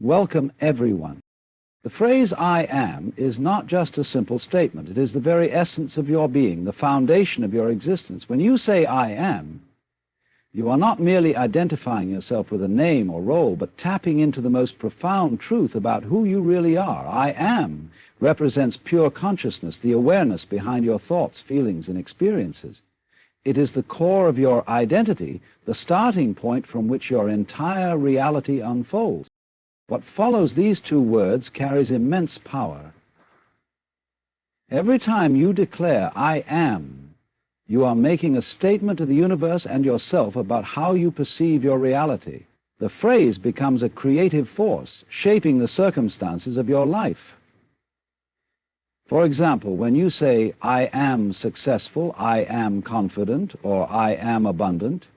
Welcome, everyone. The phrase "I am" is not just a simple statement. It is the very essence of your being, the foundation of your existence. When you say "I am," you are not merely identifying yourself with a name or role, but tapping into the most profound truth about who you really are. "I am" represents pure consciousness, the awareness behind your thoughts, feelings, and experiences. It is the core of your identity, the starting point from which your entire reality unfolds. What follows these two words carries immense power. Every time you declare "I am," you are making a statement to the universe and yourself about how you perceive your reality. The phrase becomes a creative force, shaping the circumstances of your life. For example, when you say "I am successful," "I am confident," or "I am abundant,"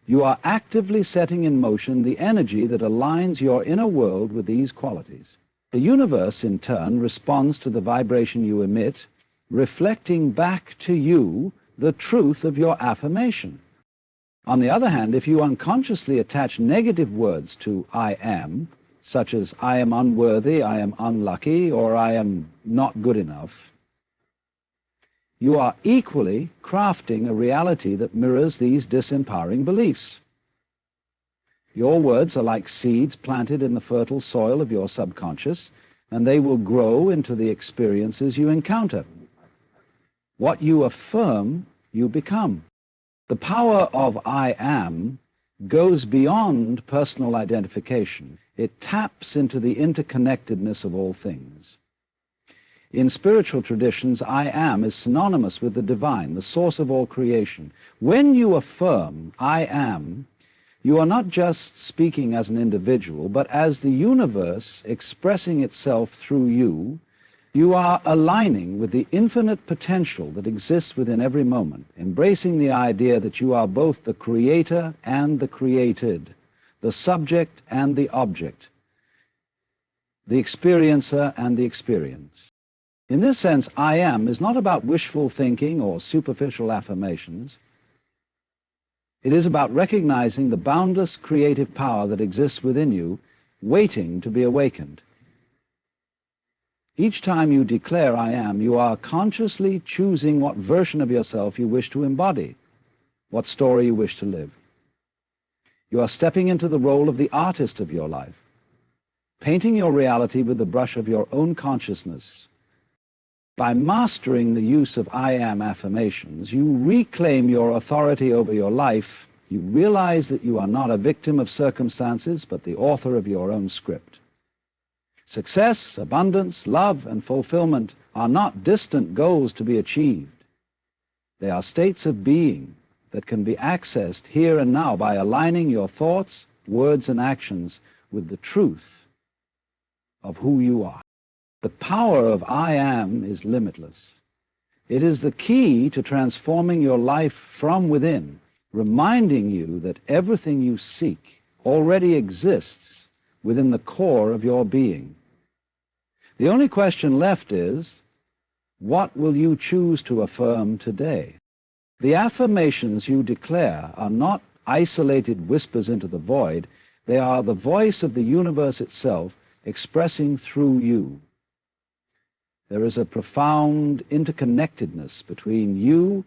you are actively setting in motion the energy that aligns your inner world with these qualities. The universe, in turn, responds to the vibration you emit, reflecting back to you the truth of your affirmation. On the other hand, if you unconsciously attach negative words to "I am," such as "I am unworthy," "I am unlucky," or "I am not good enough," you are equally crafting a reality that mirrors these disempowering beliefs. Your words are like seeds planted in the fertile soil of your subconscious, and they will grow into the experiences you encounter. What you affirm, you become. The power of "I am" goes beyond personal identification. It taps into the interconnectedness of all things. In spiritual traditions, "I am" is synonymous with the divine, the source of all creation. When you affirm "I am," you are not just speaking as an individual, but as the universe expressing itself through you. You are aligning with the infinite potential that exists within every moment, embracing the idea that you are both the creator and the created, the subject and the object, the experiencer and the experience. In this sense, "I am" is not about wishful thinking or superficial affirmations. It is about recognizing the boundless creative power that exists within you, waiting to be awakened. Each time you declare "I am," you are consciously choosing what version of yourself you wish to embody, what story you wish to live. You are stepping into the role of the artist of your life, painting your reality with the brush of your own consciousness. By mastering the use of "I am" affirmations, you reclaim your authority over your life. You realize that you are not a victim of circumstances, but the author of your own script. Success, abundance, love, and fulfillment are not distant goals to be achieved. They are states of being that can be accessed here and now by aligning your thoughts, words, and actions with the truth of who you are. The power of "I am" is limitless. It is the key to transforming your life from within, reminding you that everything you seek already exists within the core of your being. The only question left is, what will you choose to affirm today? The affirmations you declare are not isolated whispers into the void. They are the voice of the universe itself expressing through you. There is a profound interconnectedness between you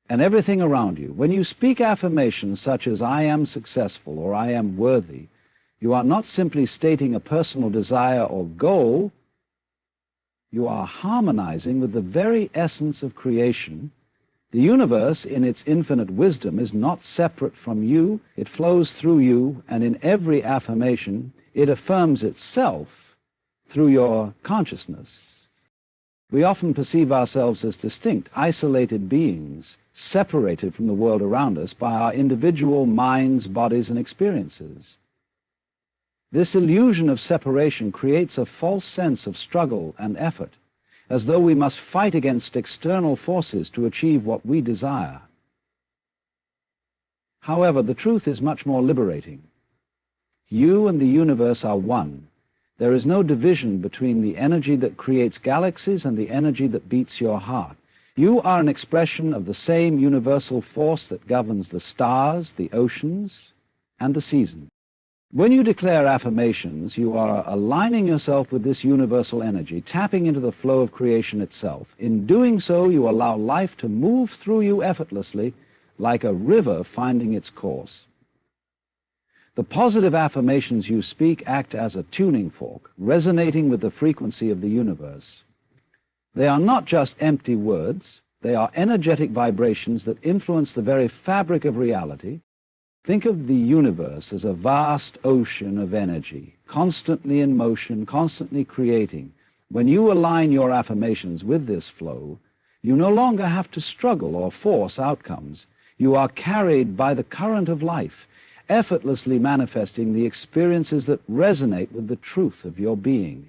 and everything around you. When you speak affirmations such as "I am successful" or "I am worthy," you are not simply stating a personal desire or goal. You are harmonizing with the very essence of creation. The universe, in its infinite wisdom, is not separate from you. It flows through you, and in every affirmation, it affirms itself through your consciousness. We often perceive ourselves as distinct, isolated beings, separated from the world around us by our individual minds, bodies, and experiences. This illusion of separation creates a false sense of struggle and effort, as though we must fight against external forces to achieve what we desire. However, the truth is much more liberating. You and the universe are one. There is no division between the energy that creates galaxies and the energy that beats your heart. You are an expression of the same universal force that governs the stars, the oceans, and the seasons. When you declare affirmations, you are aligning yourself with this universal energy, tapping into the flow of creation itself. In doing so, you allow life to move through you effortlessly, like a river finding its course. The positive affirmations you speak act as a tuning fork, resonating with the frequency of the universe. They are not just empty words. They are energetic vibrations that influence the very fabric of reality. Think of the universe as a vast ocean of energy, constantly in motion, constantly creating. When you align your affirmations with this flow, you no longer have to struggle or force outcomes. You are carried by the current of life, effortlessly manifesting the experiences that resonate with the truth of your being.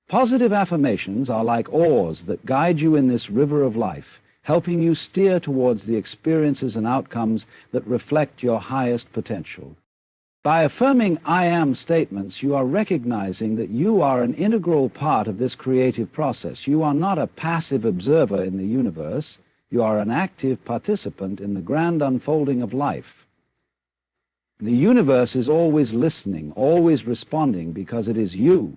Positive affirmations are like oars that guide you in this river of life, helping you steer towards the experiences and outcomes that reflect your highest potential. By affirming I am statements, you are recognizing that you are an integral part of this creative process. You are not a passive observer in the universe. You are an active participant in the grand unfolding of life. The universe is always listening, always responding, because it is you.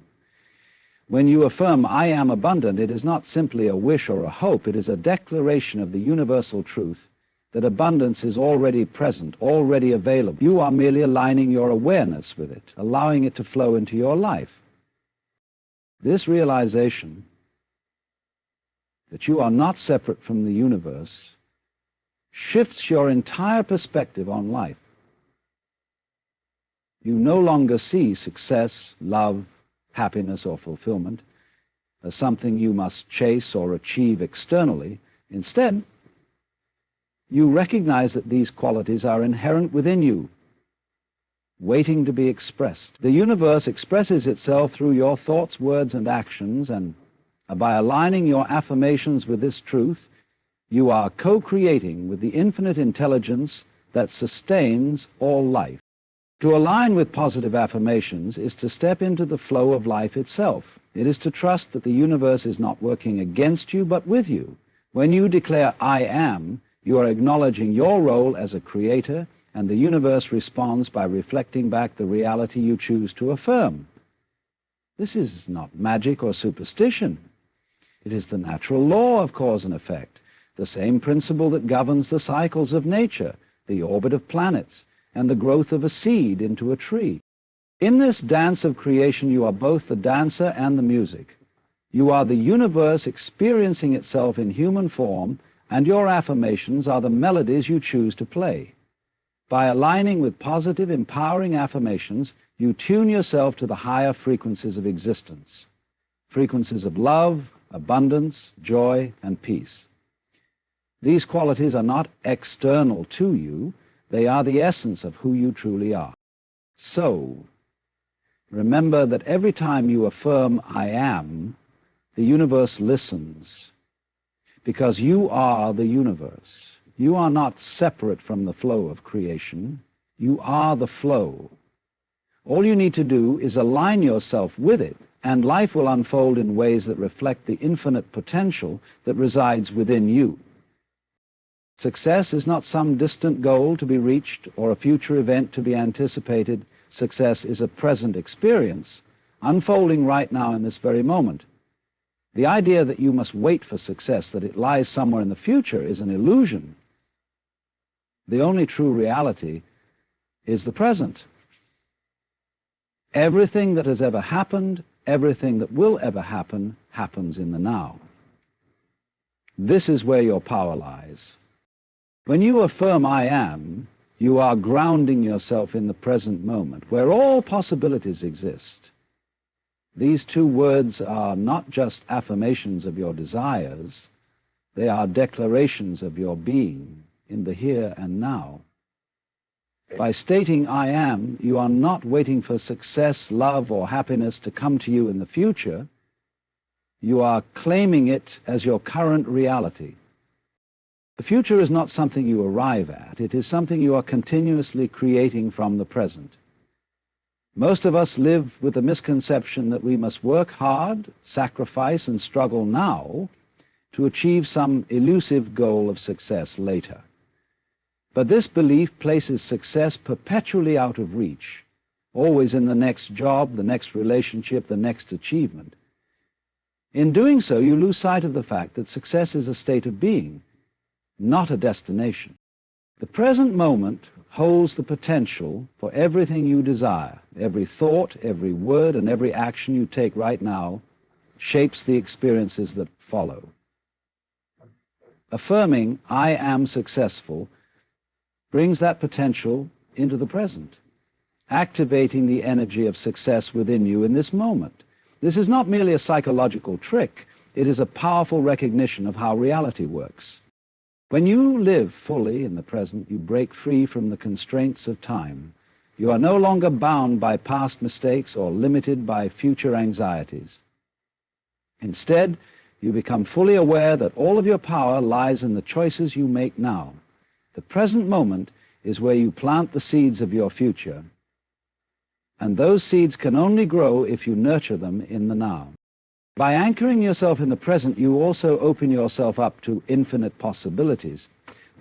When you affirm, I am abundant, it is not simply a wish or a hope. It is a declaration of the universal truth that abundance is already present, already available. You are merely aligning your awareness with it, allowing it to flow into your life. This realization that you are not separate from the universe shifts your entire perspective on life. You no longer see success, love, happiness, or fulfillment as something you must chase or achieve externally. Instead, you recognize that these qualities are inherent within you, waiting to be expressed. The universe expresses itself through your thoughts, words, and actions, and by aligning your affirmations with this truth, you are co-creating with the infinite intelligence that sustains all life. To align with positive affirmations is to step into the flow of life itself. It is to trust that the universe is not working against you, but with you. When you declare, I am, you are acknowledging your role as a creator, and the universe responds by reflecting back the reality you choose to affirm. This is not magic or superstition. It is the natural law of cause and effect, the same principle that governs the cycles of nature, the orbit of planets, and the growth of a seed into a tree. In this dance of creation, you are both the dancer and the music. You are the universe experiencing itself in human form, and your affirmations are the melodies you choose to play. By aligning with positive, empowering affirmations, you tune yourself to the higher frequencies of existence, frequencies of love, abundance, joy, and peace. These qualities are not external to you. They are the essence of who you truly are. So, remember that every time you affirm, I am, the universe listens, because you are the universe. You are not separate from the flow of creation. You are the flow. All you need to do is align yourself with it, and life will unfold in ways that reflect the infinite potential that resides within you. Success is not some distant goal to be reached or a future event to be anticipated. Success is a present experience, unfolding right now in this very moment. The idea that you must wait for success, that it lies somewhere in the future, is an illusion. The only true reality is the present. Everything that has ever happened, everything that will ever happen, happens in the now. This is where your power lies. When you affirm I am, you are grounding yourself in the present moment, where all possibilities exist. These two words are not just affirmations of your desires, they are declarations of your being in the here and now. By stating I am, you are not waiting for success, love, or happiness to come to you in the future. You are claiming it as your current reality. The future is not something you arrive at. It is something you are continuously creating from the present. Most of us live with the misconception that we must work hard, sacrifice, and struggle now to achieve some elusive goal of success later. But this belief places success perpetually out of reach, always in the next job, the next relationship, the next achievement. In doing so, you lose sight of the fact that success is a state of being, not a destination. The present moment holds the potential for everything you desire. Every thought, every word, and every action you take right now shapes the experiences that follow. Affirming, "I am successful," brings that potential into the present, activating the energy of success within you in this moment. This is not merely a psychological trick. It is a powerful recognition of how reality works. When you live fully in the present, you break free from the constraints of time. You are no longer bound by past mistakes or limited by future anxieties. Instead, you become fully aware that all of your power lies in the choices you make now. The present moment is where you plant the seeds of your future, and those seeds can only grow if you nurture them in the now. By anchoring yourself in the present, you also open yourself up to infinite possibilities.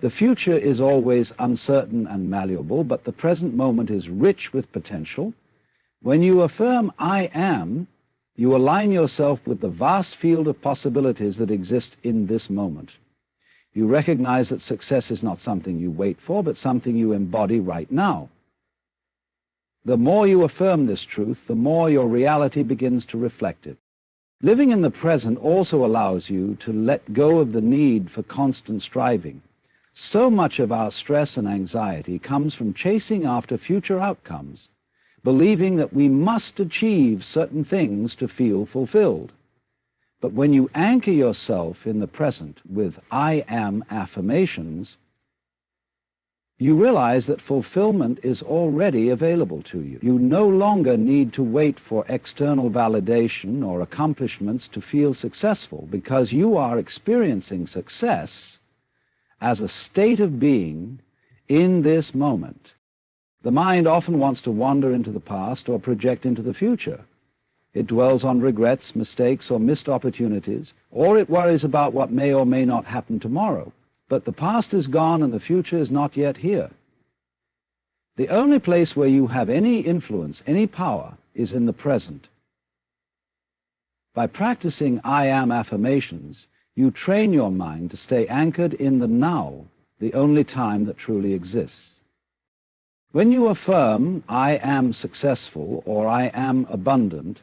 The future is always uncertain and malleable, but the present moment is rich with potential. When you affirm, "I am," you align yourself with the vast field of possibilities that exist in this moment. You recognize that success is not something you wait for, but something you embody right now. The more you affirm this truth, the more your reality begins to reflect it. Living in the present also allows you to let go of the need for constant striving. So much of our stress and anxiety comes from chasing after future outcomes, believing that we must achieve certain things to feel fulfilled. But when you anchor yourself in the present with "I am" affirmations, you realize that fulfillment is already available to you. You no longer need to wait for external validation or accomplishments to feel successful, because you are experiencing success as a state of being in this moment. The mind often wants to wander into the past or project into the future. It dwells on regrets, mistakes, or missed opportunities, or it worries about what may or may not happen tomorrow. But the past is gone and the future is not yet here. The only place where you have any influence, any power, is in the present. By practicing "I am" affirmations, you train your mind to stay anchored in the now, the only time that truly exists. When you affirm "I am successful" or "I am abundant,"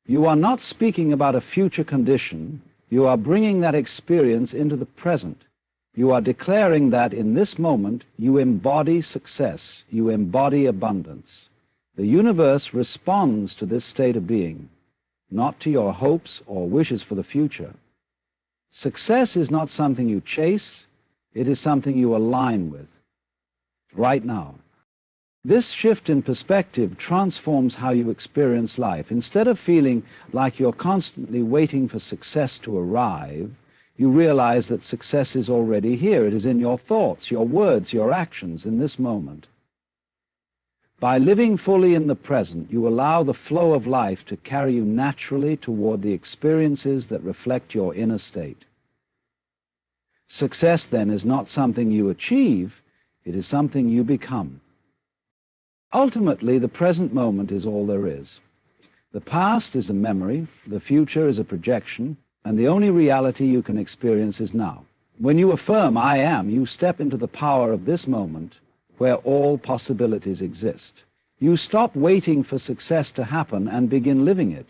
you are not speaking about a future condition. You are bringing that experience into the present. You are declaring that in this moment you embody success, you embody abundance. The universe responds to this state of being, not to your hopes or wishes for the future. Success is not something you chase, it is something you align with, right now. This shift in perspective transforms how you experience life. Instead of feeling like you're constantly waiting for success to arrive, you realize that success is already here. It is in your thoughts, your words, your actions in this moment. By living fully in the present, you allow the flow of life to carry you naturally toward the experiences that reflect your inner state. Success, then, is not something you achieve, it is something you become. Ultimately, the present moment is all there is. The past is a memory, the future is a projection, and the only reality you can experience is now. When you affirm "I am," you step into the power of this moment where all possibilities exist. You stop waiting for success to happen and begin living it.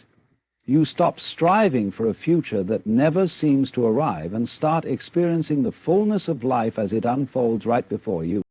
You stop striving for a future that never seems to arrive and start experiencing the fullness of life as it unfolds right before you.